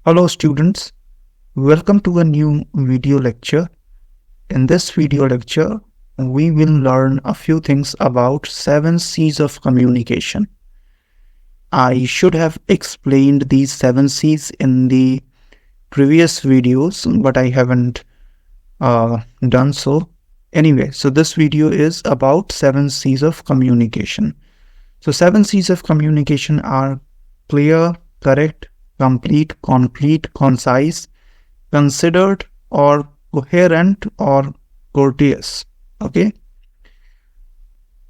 Hello students, welcome to a new video lecture. In this video lecture, we will learn a few things about 7 C's of communication. I should have explained these 7 C's in the previous videos, but I haven't done so. Anyway, so this video is about 7 C's of communication. So 7 C's of communication are clear, correct, complete, concrete, concise, considered, or coherent, or courteous. Okay.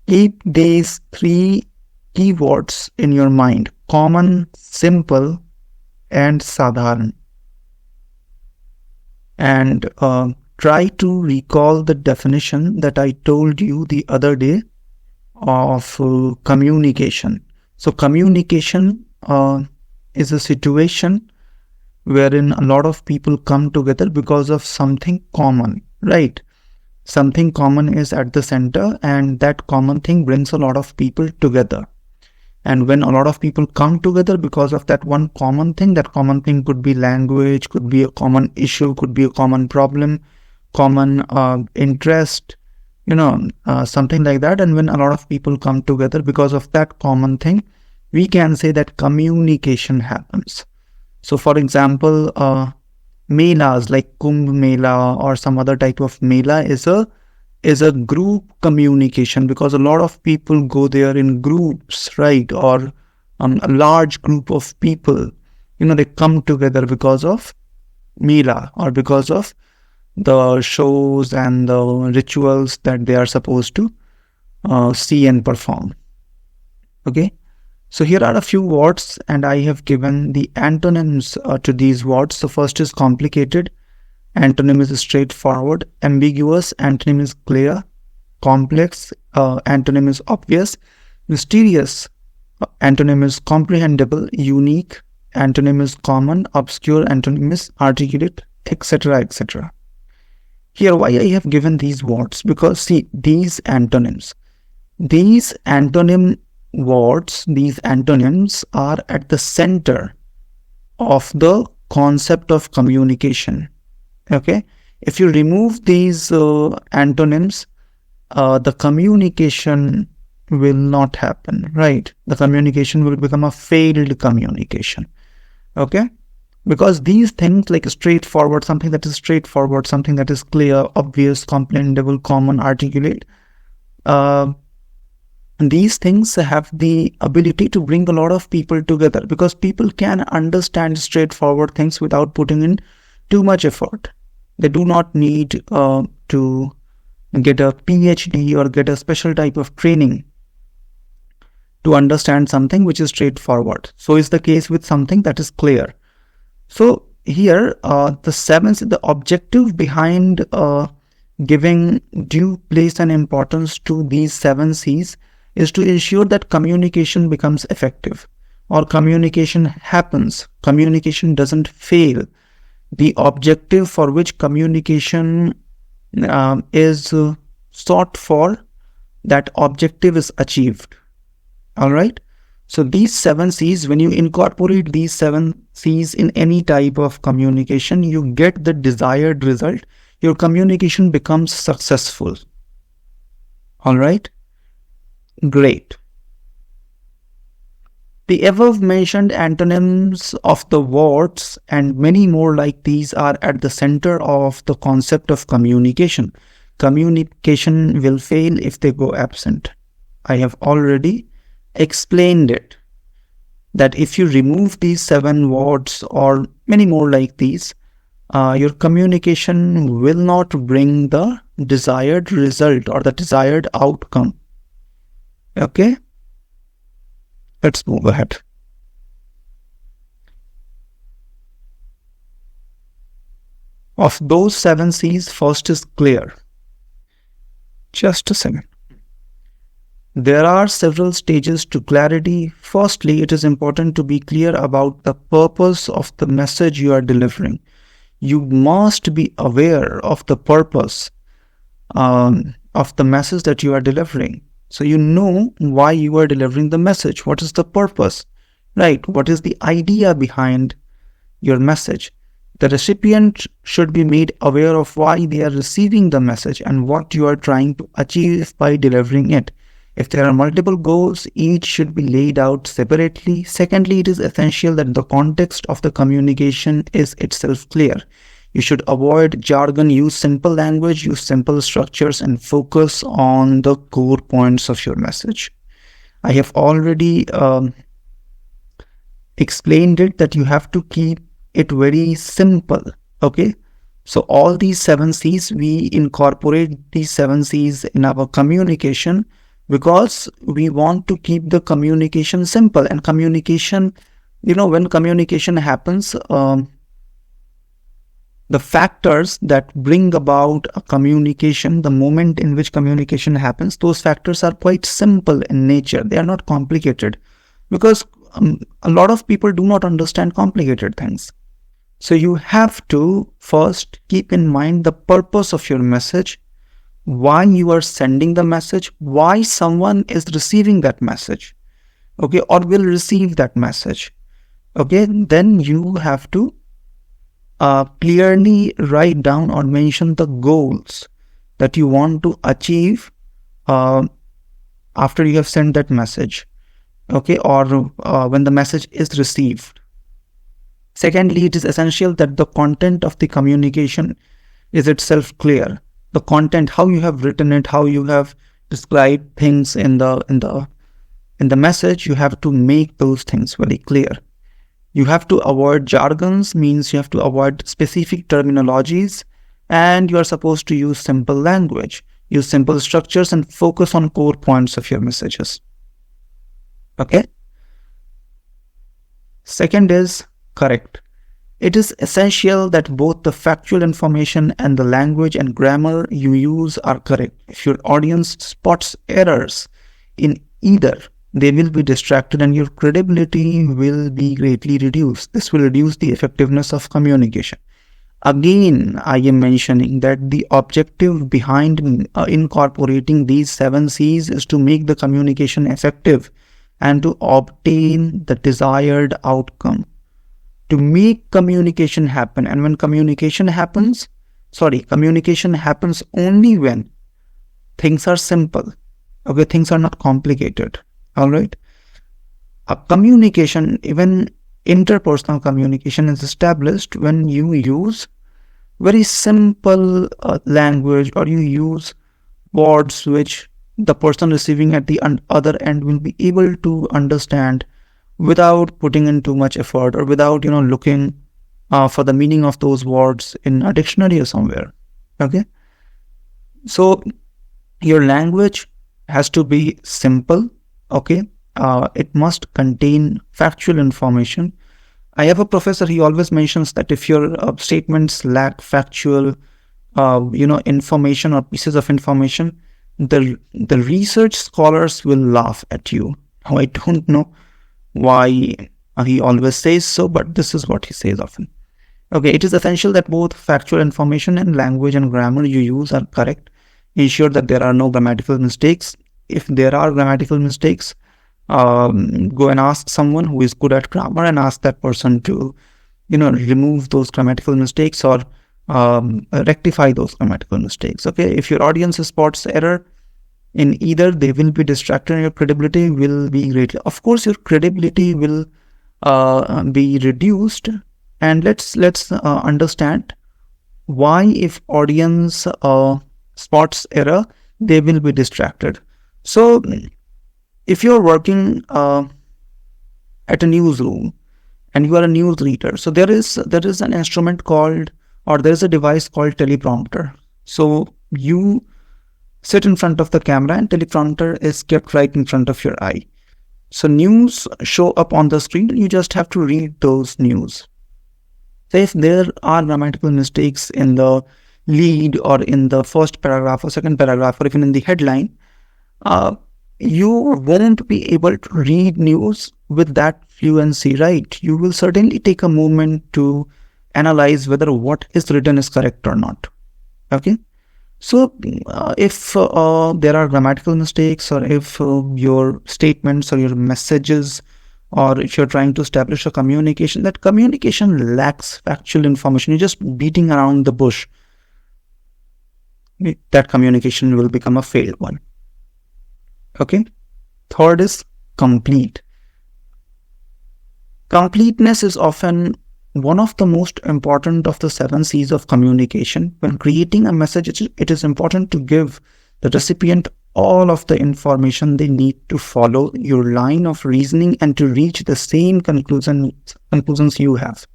Keep these 3 keywords in your mind: common, simple, and sadharan. And try to recall the definition that I told you the other day of communication. So communication is a situation wherein a lot of people come together because of something common, right? Something common is at the center, and that common thing brings a lot of people together. And when a lot of people come together because of that one common thing, that common thing could be language, could be a common issue, could be a common problem, common interest, something like that. And when a lot of people come together because of that common thing, we can say that communication happens. So for example, melas like Kumbh Mela or some other type of mela is a group communication, because a lot of people go there in groups, right? Or a large group of people, they come together because of mela or because of the shows and the rituals that they are supposed to see and perform. Okay. So here are a few words, and I have given the antonyms to these words. So first is complicated, antonym is straightforward; ambiguous, antonym is clear; complex, antonym is obvious; mysterious, antonym is comprehensible; unique, antonym is common; obscure, antonym is articulate, etc., etc. Here, why I have given these words? Because see, these antonyms words, these antonyms are at the center of the concept of communication. Okay, if you remove these antonyms, the communication will not happen, right? The communication will become a failed communication. Okay, because these things like straightforward, something that is straightforward, something that is clear, obvious, comprehensible, common, articulate, these things have the ability to bring a lot of people together, because people can understand straightforward things without putting in too much effort. They do not need to get a PhD or get a special type of training to understand something which is straightforward. So is the case with something that is clear. So here the objective behind giving due place and importance to these 7 C's is to ensure that communication becomes effective, or communication happens. Communication doesn't fail. The objective for which communication is sought for, that objective is achieved. All right. So these 7 C's, when you incorporate these 7 C's in any type of communication, you get the desired result. Your communication becomes successful. All right. Great. The above mentioned antonyms of the words and many more like these are at the center of the concept of communication. Communication will fail if they go absent. I have already explained it, that if you remove these 7 words or many more like these, your communication will not bring the desired result or the desired outcome. Okay, let's move ahead. Of those 7 C's, first is clear. Just a second. There are several stages to clarity. Firstly, it is important to be clear about the purpose of the message you are delivering. You must be aware of the purpose of the message that you are delivering. So you know why you are delivering the message. What is the purpose, right? What is the idea behind your message. The recipient should be made aware of why they are receiving the message and what you are trying to achieve by delivering it. If there are multiple goals, each should be laid out separately. Secondly, it is essential that the context of the communication is itself clear. You should avoid jargon, use simple language, use simple structures, and focus on the core points of your message. I have already explained it that you have to keep it very simple. Okay. So all these 7 C's, we incorporate these 7 C's in our communication because we want to keep the communication simple. And communication, when communication happens, the factors that bring about a communication, the moment in which communication happens, those factors are quite simple in nature. They are not complicated because a lot of people do not understand complicated things. So you have to first keep in mind the purpose of your message, why you are sending the message, why someone is receiving that message, okay, or will receive that message. Okay, then you have to clearly write down or mention the goals that you want to achieve after you have sent that message, okay, or when the message is received. Secondly, it is essential that the content of the communication is itself clear. The content, how you have written it, how you have described things in the message, you have to make those things very clear. You have to avoid jargons, means you have to avoid specific terminologies, and you are supposed to use simple language, use simple structures, and focus on core points of your messages. Okay? Second is correct. It is essential that both the factual information and the language and grammar you use are correct. If your audience spots errors in either, they will be distracted and your credibility will be greatly reduced. This will reduce the effectiveness of communication. Again, I am mentioning that the objective behind incorporating these 7 C's is to make the communication effective and to obtain the desired outcome. To make communication happen, and when communication happens only when things are simple. Okay, things are not complicated. All right. A communication, even interpersonal communication, is established when you use very simple language, or you use words which the person receiving at the other end will be able to understand without putting in too much effort, or without looking for the meaning of those words in a dictionary or somewhere. Okay, so your language has to be simple. Okay, it must contain factual information. I have a professor, he always mentions that if your statements lack factual information or pieces of information, the research scholars will laugh at you. Now, I don't know why he always says so, but this is what he says often. Okay, it is essential that both factual information and language and grammar you use are correct. Ensure that there are no grammatical mistakes. If there are grammatical mistakes, go and ask someone who is good at grammar and ask that person to remove those grammatical mistakes or rectify those grammatical mistakes. Okay, if your audience spots error in either, they will be distracted and your credibility will be greatly. Of course, your credibility will be reduced. And let's understand why, if audience spots error, they will be distracted. So, if you're working at a newsroom and you are a news reader, so there is an instrument called, or there is a device called teleprompter. So you sit in front of the camera and teleprompter is kept right in front of your eye. So news show up on the screen and you just have to read those news. So if there are grammatical mistakes in the lead or in the first paragraph or second paragraph or even in the headline, you won't be able to read news with that fluency, right? You will certainly take a moment to analyze whether what is written is correct or not. Okay. So if there are grammatical mistakes, or if your statements or your messages or if you're trying to establish a communication, that communication lacks factual information, you're just beating around the bush, that communication will become a failed one. Okay. Third is complete. Completeness is often one of the most important of the 7 C's of communication. When creating a message, it is important to give the recipient all of the information they need to follow your line of reasoning and to reach the same conclusions you have.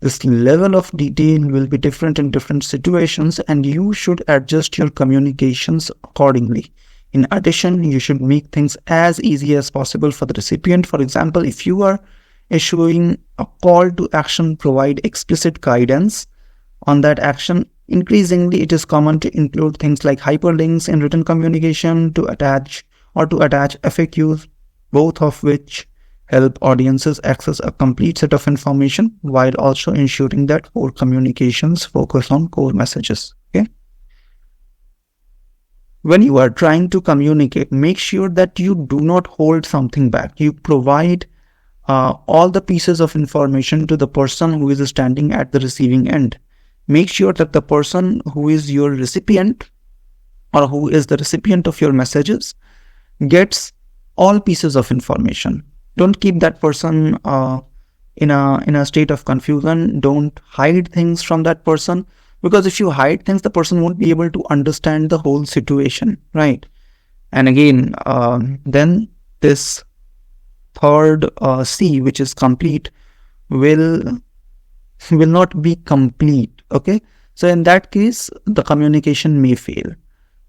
This level of detail will be different in different situations, and you should adjust your communications accordingly. In addition, you should make things as easy as possible for the recipient. For example, if you are issuing a call to action, provide explicit guidance on that action. Increasingly, it is common to include things like hyperlinks in written communication to attach FAQs, both of which help audiences access a complete set of information while also ensuring that core communications focus on core messages. Okay. When you are trying to communicate, make sure that you do not hold something back. You provide all the pieces of information to the person who is standing at the receiving end. Make sure that the person who is your recipient or who is the recipient of your messages gets all pieces of information. Don't keep that person in a state of confusion. Don't hide things from that person, because if you hide things, the person won't be able to understand the whole situation, right? And again, then this third C, which is complete, will not be complete. Okay, so in that case, the communication may fail.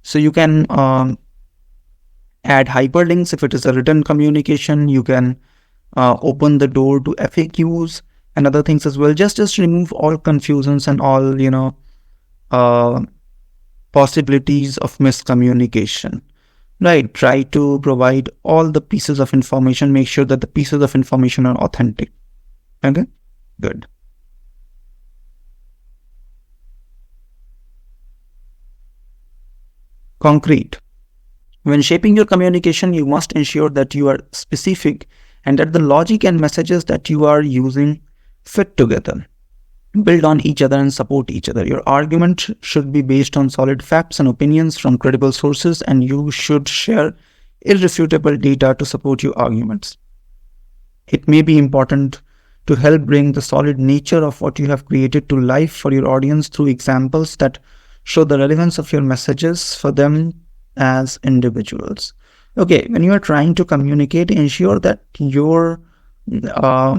So you can add hyperlinks if it is a written communication. You can open the door to FAQs and other things as well. Just remove all confusions and all possibilities of miscommunication. Right, try to provide all the pieces of information. Make sure that the pieces of information are authentic. Okay, good. Concrete. When shaping your communication, you must ensure that you are specific and that the logic and messages that you are using fit together, build on each other and support each other. Your argument should be based on solid facts and opinions from credible sources, and you should share irrefutable data to support your arguments. It may be important to help bring the solid nature of what you have created to life for your audience through examples that show the relevance of your messages for them as individuals. Okay, when you are trying to communicate, ensure that your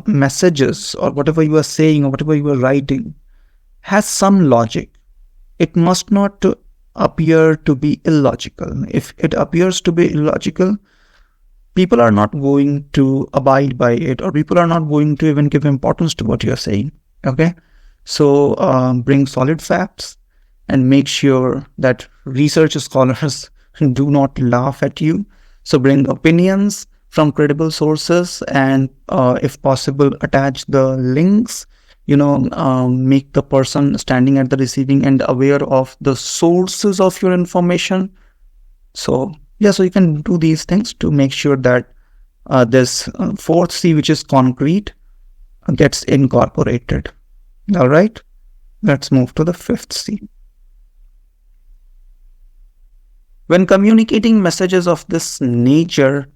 messages or whatever you are saying or whatever you are writing has some logic. It must not appear to be illogical. If it appears to be illogical, people are not going to abide by it, or people are not going to even give importance to what you are saying. Okay, so bring solid facts and make sure that research scholars do not laugh at you. So bring opinions from credible sources, and if possible, attach the links. Make the person standing at the receiving end aware of the sources of your information. So yeah, so you can do these things to make sure that this fourth C, which is concrete, gets incorporated. All right, let's move to the fifth C. When communicating messages of this nature,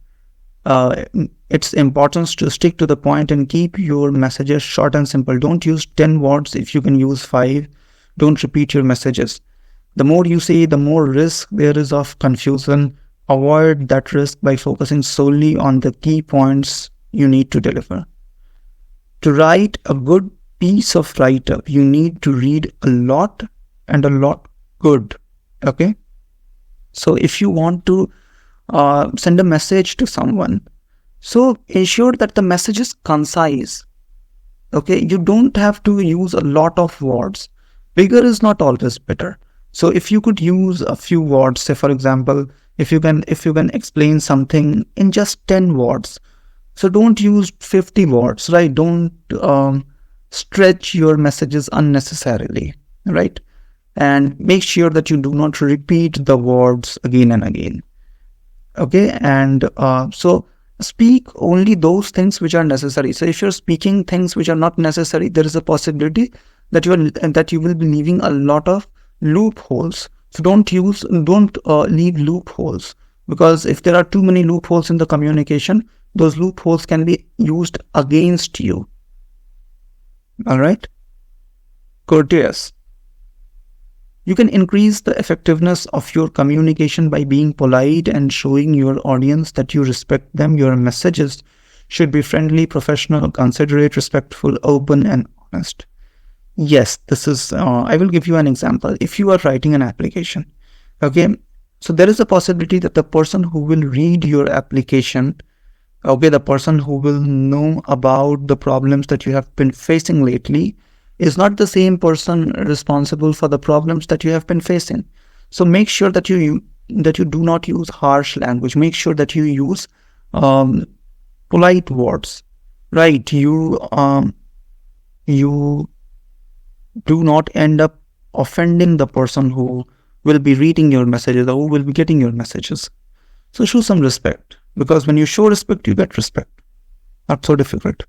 it's important to stick to the point and keep your messages short and simple. Don't use 10 words if you can use 5. Don't repeat your messages. The more you say, the more risk there is of confusion. Avoid that risk by focusing solely on the key points you need to deliver. To write a good piece of write-up, you need to read a lot and a lot good. Okay? So if you want to send a message to someone, so ensure that the message is concise. Okay, you don't have to use a lot of words. Bigger is not always better. So if you could use a few words, say for example, if you can explain something in just 10 words, so don't use 50 words, right? Don't stretch your messages unnecessarily, right? And make sure that you do not repeat the words again and again. Okay, and so speak only those things which are necessary. So if you're speaking things which are not necessary, there is a possibility that you will be leaving a lot of loopholes. So don't leave loopholes, because if there are too many loopholes in the communication, those loopholes can be used against you. All right. Courteous. You can increase the effectiveness of your communication by being polite and showing your audience that you respect them. Your messages should be friendly, professional, considerate, respectful, open, and honest. Yes, this is, I will give you an example. If you are writing an application, okay, so there is a possibility that the person who will read your application, okay, the person who will know about the problems that you have been facing lately, is not the same person responsible for the problems that you have been facing. So make sure that you do not use harsh language. Make sure that you use polite words, right? You do not end up offending the person who will be reading your messages or who will be getting your messages. So show some respect, because when you show respect, you get respect. Not so difficult.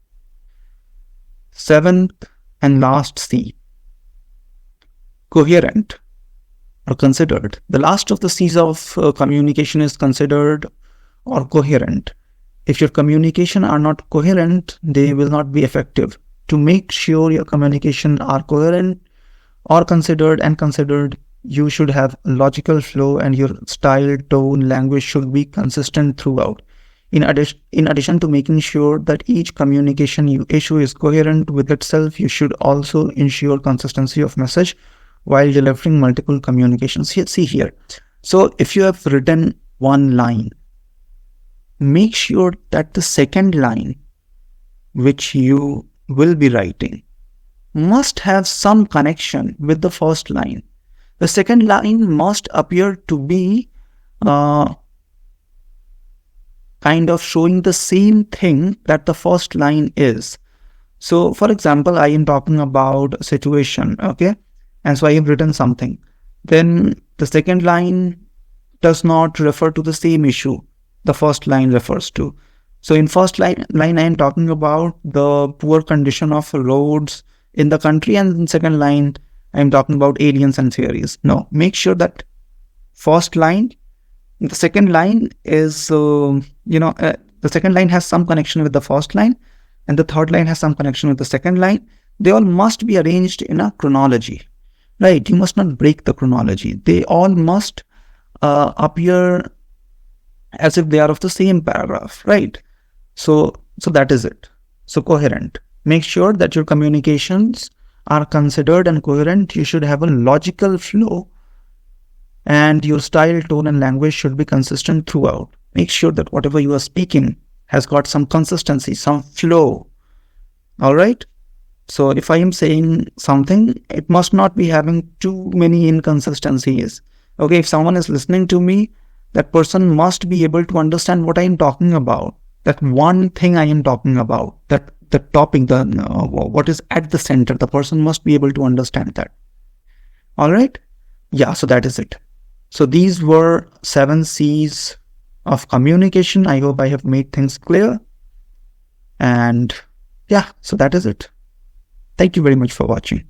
7th and last C, coherent or considered. The last of the C's of communication is considered or coherent. If your communication are not coherent, they will not be effective. To make sure your communication are coherent or considered, you should have logical flow, and your style, tone, language should be consistent throughout. In addition to making sure that each communication you issue is coherent with itself, you should also ensure consistency of message while delivering multiple communications. See here. So if you have written one line, make sure that the second line which you will be writing must have some connection with the first line. The second line must appear to be kind of showing the same thing that the first line is. So for example, I am talking about a situation, okay? And so I have written something. Then the second line does not refer to the same issue the first line refers to. So in first line I am talking about the poor condition of roads in the country, and in second line I am talking about aliens and theories. No, make sure that first line, the second line is, the second line has some connection with the first line, and the third line has some connection with the second line. They all must be arranged in a chronology, right? You must not break the chronology. They all must appear as if they are of the same paragraph, right? So that is it. So coherent. Make sure that your communications are considered and coherent. You should have a logical flow, and your style, tone, and language should be consistent throughout. Make sure that whatever you are speaking has got some consistency, some flow. All right. So if I am saying something, it must not be having too many inconsistencies. Okay. If someone is listening to me, that person must be able to understand what I am talking about. That one thing I am talking about, that the topic, what is at the center, the person must be able to understand that. All right. Yeah. So that is it. So these were 7 C's of communication. I hope I have made things clear. And yeah, so that is it. Thank you very much for watching.